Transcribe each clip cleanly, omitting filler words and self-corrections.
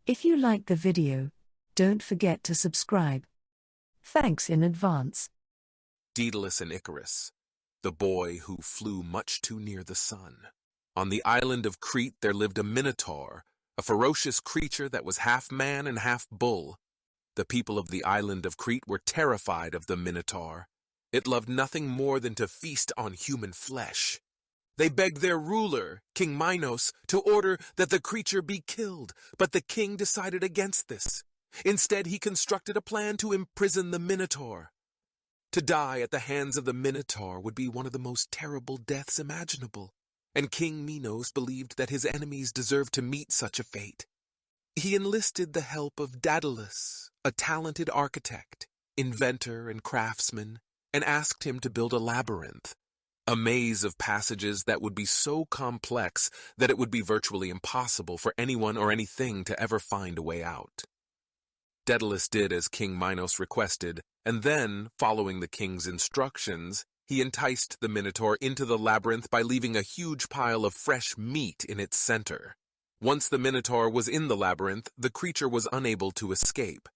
If you like the video, don't forget to subscribe. Thanks in advance. Daedalus and Icarus, the boy who flew much too near the sun. On the island of Crete there lived a Minotaur, a ferocious creature that was half man and half bull. The people of the island of Crete were terrified of the Minotaur. It loved nothing more than to feast on human flesh. They begged their ruler, King Minos, to order that the creature be killed, but the king decided against this. Instead, he constructed a plan to imprison the Minotaur. To die at the hands of the Minotaur would be one of the most terrible deaths imaginable, and King Minos believed that his enemies deserved to meet such a fate. He enlisted the help of Daedalus, a talented architect, inventor, and craftsman, and asked him to build a labyrinth, a maze of passages that would be so complex that it would be virtually impossible for anyone or anything to ever find a way out. Daedalus did as King Minos requested, and then, following the king's instructions, he enticed the Minotaur into the labyrinth by leaving a huge pile of fresh meat in its center. Once the Minotaur was in the labyrinth, the creature was unable to escape.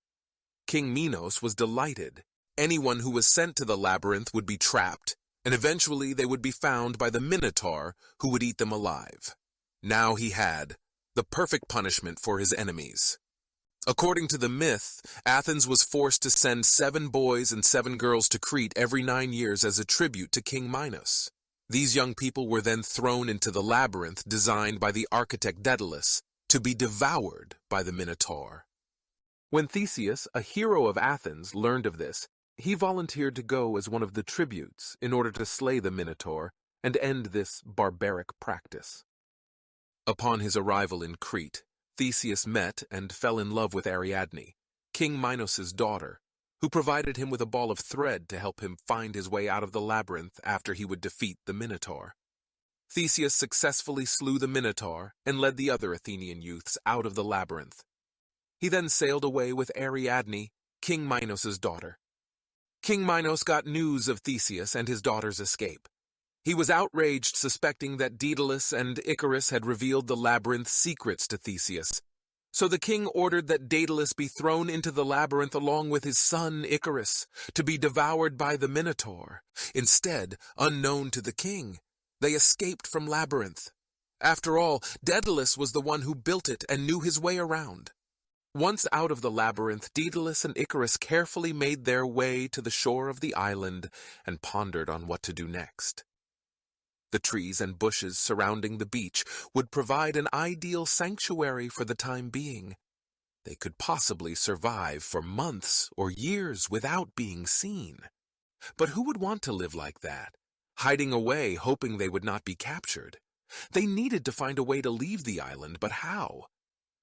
King Minos was delighted. Anyone who was sent to the labyrinth would be trapped, and eventually they would be found by the Minotaur, who would eat them alive. Now he had the perfect punishment for his enemies. According to the myth, Athens was forced to send 7 boys and 7 girls to Crete every 9 years as a tribute to King Minos. These young people were then thrown into the labyrinth designed by the architect Daedalus to be devoured by the Minotaur. When Theseus, a hero of Athens, learned of this, he volunteered to go as one of the tributes in order to slay the Minotaur and end this barbaric practice. Upon his arrival in Crete, Theseus met and fell in love with Ariadne, King Minos' daughter, who provided him with a ball of thread to help him find his way out of the labyrinth after he would defeat the Minotaur. Theseus successfully slew the Minotaur and led the other Athenian youths out of the labyrinth. He then sailed away with Ariadne, King Minos' daughter. King Minos got news of Theseus and his daughter's escape. He was outraged, suspecting that Daedalus and Icarus had revealed the labyrinth's secrets to Theseus. So the king ordered that Daedalus be thrown into the labyrinth along with his son Icarus, to be devoured by the Minotaur. Instead, unknown to the king, they escaped from labyrinth. After all, Daedalus was the one who built it and knew his way around. Once out of the labyrinth, Daedalus and Icarus carefully made their way to the shore of the island and pondered on what to do next. The trees and bushes surrounding the beach would provide an ideal sanctuary for the time being. They could possibly survive for months or years without being seen. But who would want to live like that, hiding away, hoping they would not be captured? They needed to find a way to leave the island, but how?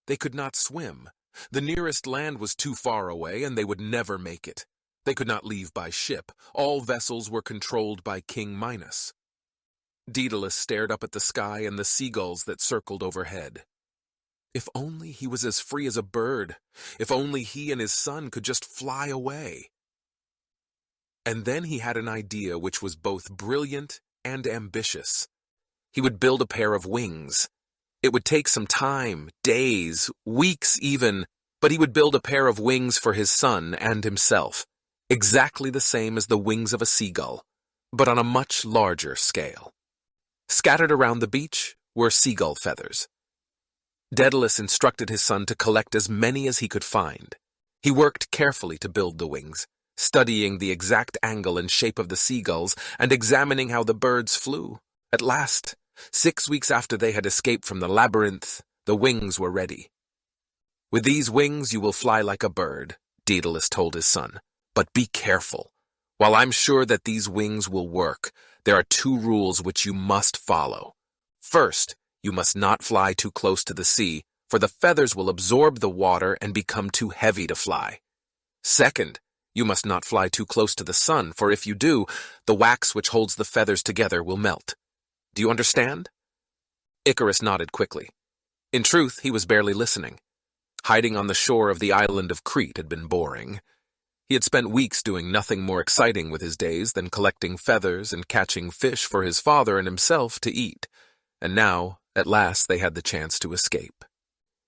They could not swim. The nearest land was too far away, and they would never make it. They could not leave by ship. All vessels were controlled by King Minos. Daedalus stared up at the sky and the seagulls that circled overhead. If only he was as free as a bird. If only he and his son could just fly away. And then he had an idea which was both brilliant and ambitious. He would build a pair of wings. It would take some time, days, weeks even, but he would build a pair of wings for his son and himself, exactly the same as the wings of a seagull, but on a much larger scale. Scattered around the beach were seagull feathers. Daedalus instructed his son to collect as many as he could find. He worked carefully to build the wings, studying the exact angle and shape of the seagulls and examining how the birds flew. At last, 6 weeks after they had escaped from the labyrinth, the wings were ready. "With these wings you will fly like a bird," Daedalus told his son. "But be careful. While I'm sure that these wings will work, there are 2 rules which you must follow. First, you must not fly too close to the sea, for the feathers will absorb the water and become too heavy to fly. Second, you must not fly too close to the sun, for if you do, the wax which holds the feathers together will melt. Do you understand?" Icarus nodded quickly. In truth, he was barely listening. Hiding on the shore of the island of Crete had been boring. He had spent weeks doing nothing more exciting with his days than collecting feathers and catching fish for his father and himself to eat, and now, at last, they had the chance to escape.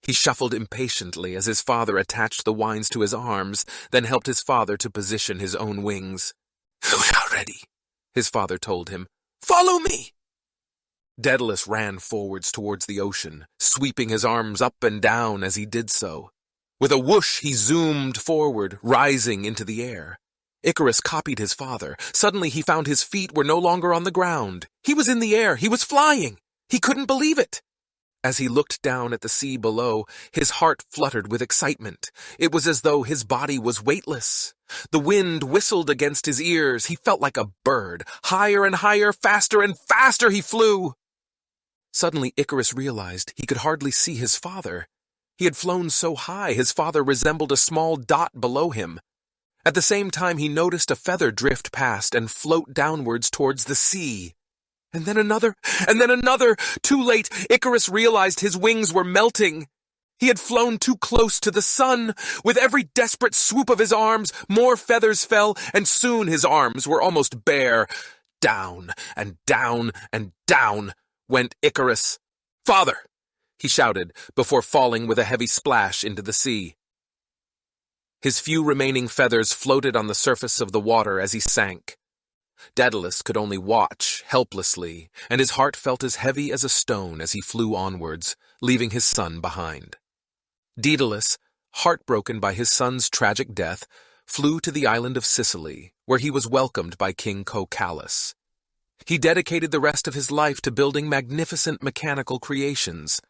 He shuffled impatiently as his father attached the wines to his arms, then helped his father to position his own wings. "We are ready," his father told him. "Follow me!" Daedalus ran forwards towards the ocean, sweeping his arms up and down as he did so. With a whoosh, he zoomed forward, rising into the air. Icarus copied his father. Suddenly he found his feet were no longer on the ground. He was in the air. He was flying. He couldn't believe it. As he looked down at the sea below, his heart fluttered with excitement. It was as though his body was weightless. The wind whistled against his ears. He felt like a bird. Higher and higher, faster and faster he flew. Suddenly Icarus realized he could hardly see his father. He had flown so high his father resembled a small dot below him. At the same time he noticed a feather drift past and float downwards towards the sea. And then another, and then another. Too late, Icarus realized his wings were melting. He had flown too close to the sun. With every desperate swoop of his arms, more feathers fell, and soon his arms were almost bare. Down and down and down went Icarus. "Father!" he shouted, before falling with a heavy splash into the sea. His few remaining feathers floated on the surface of the water as he sank. Daedalus could only watch, helplessly, and his heart felt as heavy as a stone as he flew onwards, leaving his son behind. Daedalus, heartbroken by his son's tragic death, flew to the island of Sicily, where he was welcomed by King Calus. He dedicated the rest of his life to building magnificent mechanical creations.